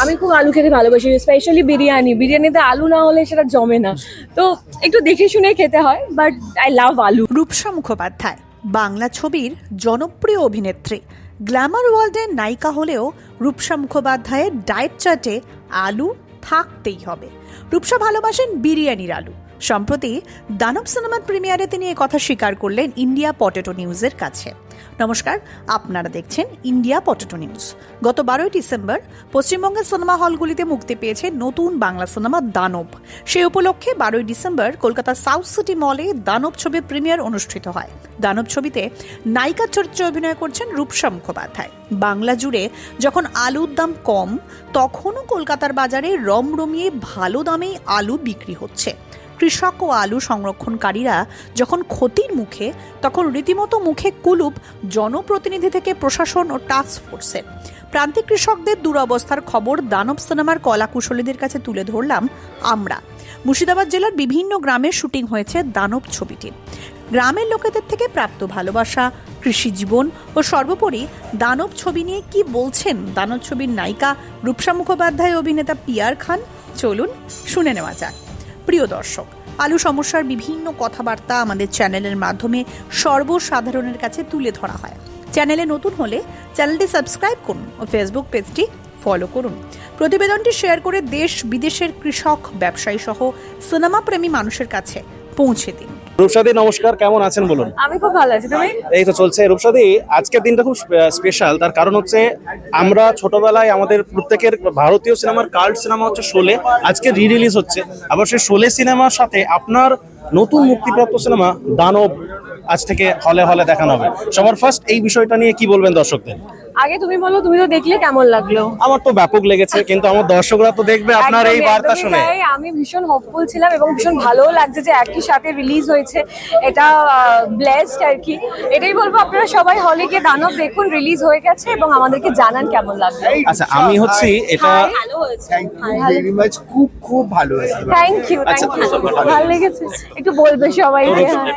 আমি খুব আলু খেতে ভালোবাসি, স্পেশালি বিরিয়ানিতে আলু না হলে সেটা জমে না, তো একটু দেখে শুনে খেতে হয়, বাট আই লাভ আলু। রূপসা মুখোপাধ্যায় বাংলা ছবির জনপ্রিয় অভিনেত্রী, গ্ল্যামার ওয়ার্ল্ডের নায়িকা হলেও রূপসা মুখোপাধ্যায়ের ডায়েট চার্টে আলু থাকতেই হবে। রূপসা ভালোবাসেন বিরিয়ানির আলু। সম্প্রতি দানব সিনেমার প্রিমিয়ারে তিনি কথা স্বীকার করলেন ইন্ডিয়া পটেটো নিউজের কাছে। নমস্কার, আপনারা দেখছেন ইন্ডিয়া পটেটো নিউজ। গত 12ই ডিসেম্বর পশ্চিমবঙ্গের সিনেমা হলগুলিতে মুক্তি পেয়েছে নতুন বাংলা সিনেমা দানব। সেই উপলক্ষে 12ই ডিসেম্বর কলকাতার সাউথ সিটি মলে দানব ছবির প্রিমিয়ার অনুষ্ঠিত হয়। দানব ছবিতে নায়িকার চরিত্রে অভিনয় করছেন রূপসা মুখোপাধ্যায়। বাংলা জুড়ে যখন আলুর দাম কম, তখনও কলকাতার বাজারে রমরমিয়ে ভালো দামে আলু বিক্রি হচ্ছে। কৃষক ও আলু সংরক্ষণকারীরা যখন ক্ষতির মুখে, তখন রীতিমতো মুখে কুলুপ জনপ্রতিনিধি থেকে প্রশাসন ও টাস্ক ফোর্সের। প্রান্তিক কৃষকদের দুরবস্থার খবর দানব সিনেমার কলাকুশলীদের কাছে তুলে ধরলাম আমরা। মুর্শিদাবাদ জেলার বিভিন্ন গ্রামে শুটিং হয়েছে দানব ছবিটি। গ্রামের লোকেদের থেকে প্রাপ্ত ভালোবাসা, কৃষি জীবন ও সর্বোপরি দানব ছবি নিয়ে কি বলছেন দানব ছবির নায়িকা রূপসা মুখোপাধ্যায়, অভিনেতা পিয়ার খান, চলুন শুনে নেওয়া যাক। প্রিয় দর্শক, আলু সমস্যার বিভিন্ন কথাবার্তা আমাদের চ্যানেলের মাধ্যমে সর্বসাধারণের কাছে তুলে ধরা হয়। চ্যানেলে নতুন হলে চ্যানেলটি সাবস্ক্রাইব করুন ও ফেসবুক পেজটি ফলো করুন। প্রতিবেদনটি শেয়ার করে দেশ বিদেশের কৃষক, ব্যবসায়ী সহ সিনেমা প্রেমী মানুষের কাছে পৌঁছে দিন। রূপসাদি নমস্কার, কেমন আছেন বলুন? আমি খুব ভালো আছি, তুমি? এই তো চলছে। রূপসাদি, আজকের দিনটা খুব স্পেশাল, তার কারণ হচ্ছে আমরা ছোটবেলায় আমাদের প্রত্যেকের ভারতীয় সিনেমার কাল্ট সিনেমা হচ্ছে শোলে, আজকে রিলিজ হচ্ছে। আবার সেই শোলে সিনেমার সাথে আপনার নতুন মুক্তিপ্রাপ্ত সিনেমা দানব আজ থেকে হলে হলে দেখানো হবে। সবার ফার্স্ট এই বিষয়টা নিয়ে কি বলবেন দর্শকদের? আগে তুমি বলো, তুমি তো দেখলে, কেমন লাগলো? আমার তো ব্যাপক লেগেছে, কিন্তু আমার দর্শকরা তো দেখবে আপনার এই বার্তা শুনে। আমি ভীষণ হোপফুল ছিলাম এবং ভীষণ ভালোও লাগছে যে একই সাথে রিলিজ হয়েছে, এটা ব্লেসড আর কি। এটাই বলবো, আপনারা সবাই হলে গিয়ে দানব দেখুন, রিলিজ হয়ে গেছে, এবং আমাদেরকে জানান কেমন লাগলো। আচ্ছা, আমি হচ্ছি এটা ভালো হয়েছে, থ্যাংক ইউ ভেরি মাচ, খুব খুব ভালো হয়েছে। থ্যাংক ইউ, ভালো লেগেছে, একটু বলবে সবাই।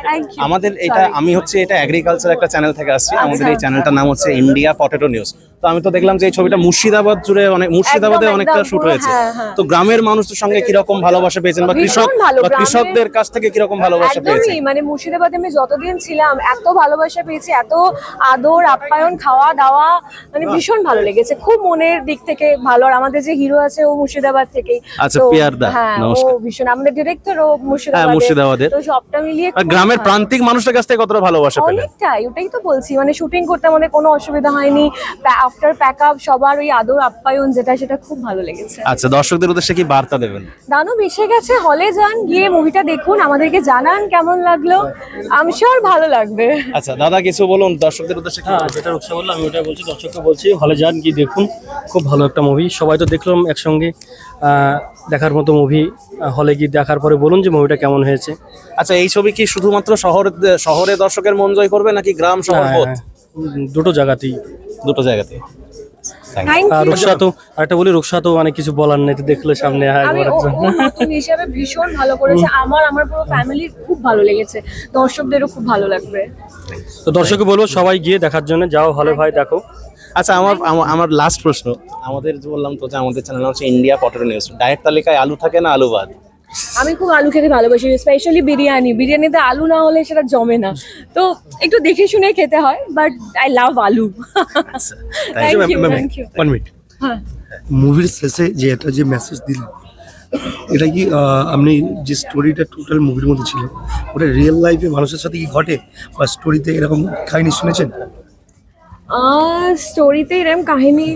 Thank you. আমাদের এটা, আমি হচ্ছে এটা এগ্রিকালচার একটা চ্যানেল থেকে আসছি। আমাদের এই চ্যানেলটার নাম হচ্ছে ইন্ডিয়া পটেটো নিউজ। তো আমি তো দেখলাম যে এই ছবিটা মুর্শিদাবাদ জুড়ে মুর্শিদাবাদে অনেকটা শুট হয়েছে। তো গ্রামের মানুষদের সঙ্গে কিরকম ভালোবাসা পেয়েছেন, বা কৃষকদের কাছ থেকে কিরকম ভালোবাসা পেয়েছেন? মানে মুর্শিদাবাদে আমি যতদিন ছিলাম এত ভালোবাসা পেয়েছি, এত আদর আপ্যায়ন, খাওয়া দাওয়া, মানে ভীষণ ভালো লেগেছে, খুব মনের দিক থেকে ভালো। আর আমাদের যে হিরো আছে ও মুর্শিদাবাদ থেকেই। আচ্ছা, পিয়ার দা, নমস্কার। ও ভীষণ, আমাদের ডিরেক্টর ও মুর্শিদাবাদের। তো সবটা মিলিয়ে গ্রামের প্রান্তিক মানুষদের কাছ থেকে কতটা ভালোবাসা পেলেন? অনেকটাই, ওটাই তো বলছি, মানে শুটিং করতে আমাদের কোনো অসুবিধা হয়নি। আফটার প্যাক আপ সবার ওই আদর আপ্যায়ন যেটা, সেটা খুব ভালো লেগেছে। আচ্ছা, দর্শকদের উদ্দেশ্যে কি বার্তা দেবেন? দানব এসে গেছে, হলে যান, গিয়ে মুভিটা দেখুন, আমাদেরকে জানান কেমন লাগলো, আমি শিওর ভালো লাগবে। আচ্ছা দাদা, কিছু বলুন দর্শকদের উদ্দেশ্যে। যেটা রূপসা বললো আমি ওটা বলছি, দর্শককে বলছি হলে যান, গিয়ে দেখুন, খুব ভালো একটা মুভি। সবাই তো দেখলাম একসঙ্গে, দেখার মতো মুভি। হলে গিয়ে দেখার পরে বলুন যে মুভিটা কেমন হয়েছে। আচ্ছা, এই ছবি কি শুধুমাত্র শহরে দর্শকের মন জয় করবে, নাকি গ্রাম শহর বোধ? দুটো জায়গাতেই। আর রূপসা তো আরেকটা বলি, রূপসা তো অনেক কিছু বলার নেই, দেখলে সামনে হিসাবে ভীষণ ভালো করেছে। আমার পুরো ফ্যামিলির খুব ভালো লেগেছে, দর্শকদেরও খুব ভালো লাগবে। তো দর্শককে বলবো সবাই গিয়ে দেখার জন্য, যাও হলে ভাই দেখো। আচ্ছা, আমার লাস্ট প্রশ্ন, আমাদের বললাম তো যে আমাদের চ্যানেল হচ্ছে ইন্ডিয়া পটেটো নিউজ, ডায়েট তালিকায় আলু থাকে না আলু বাদ? আমি খুব আলু খেতে ভালোবাসি, স্পেশালি বিরিয়ানিতে আলু না হলে সেটা জমে না, তো একটু দেখে শুনে খেতে হয়, বাট আই লাভ আলু। Thank you. 1 মিনিট, মুভির শেষে যে এটা যে মেসেজ দিলেন, এটা কি আপনি যে স্টোরিটা টোটাল মুভির মধ্যে ছিল, ওটা রিয়েল লাইফে মানুষের সাথে কি ঘটে, বা স্টোরিতে এরকম কাহিনী শুনেছেন? স্টোরিতে এরকম কাহিনী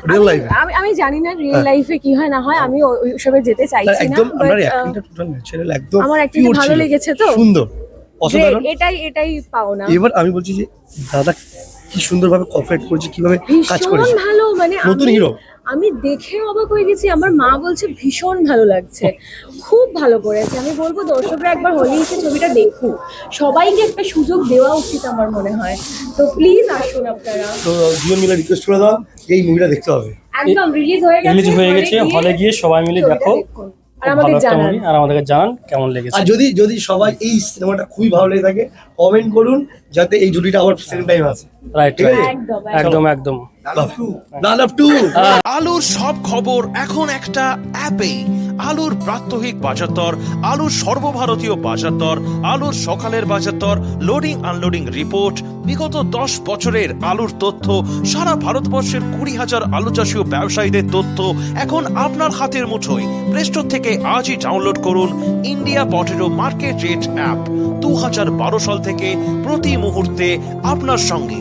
রিয়েল লাইফে আমি জানি না, রিয়েল লাইফে কি হয় না হয়, আমি ওইসবে যেতে চাইছি না। একদম আমরা অ্যাক্টিংটা টোটাল ন্যাচারাল, একদম আমার অ্যাক্টিংটা ভালো লেগেছে, তো সুন্দর, অসাধারণ। এটাই পাও না। এবার আমি বলছি যে দাদা কি সুন্দরভাবে কোঅপারেট করছে, কিভাবে কাজ করেছে, ভালো, মানে নতুন হিরো। আমি দেখে অবাক হয়ে গেছি, আমার মা বলছে ভীষণ ভালো লাগছে, খুব ভালো করেছে। আমি বলবো দর্শকরা একবার হলে এসে ছবিটা দেখুন, সবাইকে একটা সুযোগ দেওয়া উচিত আমার মনে হয়, তো প্লিজ আসুন আপনারা। তো দুজন মিলে রিকোয়েস্ট করে দাও, এই মুভিটা দেখতে হবে। একদম রিলিজ হয়ে গেছে, হলে গিয়ে সবাই মিলে দেখো, আর আমাদের জানান, জানান কেমন লেগেছে। আর যদি সবাই এই সিনেমাটা খুবই ভালো লেগে থাকে, কমেন্ট করুন, যাতে এই জুটিটা আবার সেকেন্ড টাইম আসে। রাইট, একদম। দানব 2 আলুর সব খবর এখন একটা অ্যাপে। আলুর প্রাত্যহিক বাজার দর, আলুর সর্বভারতীয় বাজার দর, আলুর সকালের বাজার দর, লোডিং আনলোডিং রিপোর্ট, বিগত 10 বছরের আলুর তথ্য, সারা ভারতবর্ষের 20,000 আলু চাষী ও ব্যবসায়ীদের তথ্য এখন আপনার হাতের মুঠোয়। প্লে স্টোর থেকে আজই ডাউনলোড করুন India potato market rate app. 2012 সাল থেকে প্রতি মুহূর্তে আপনার সঙ্গে।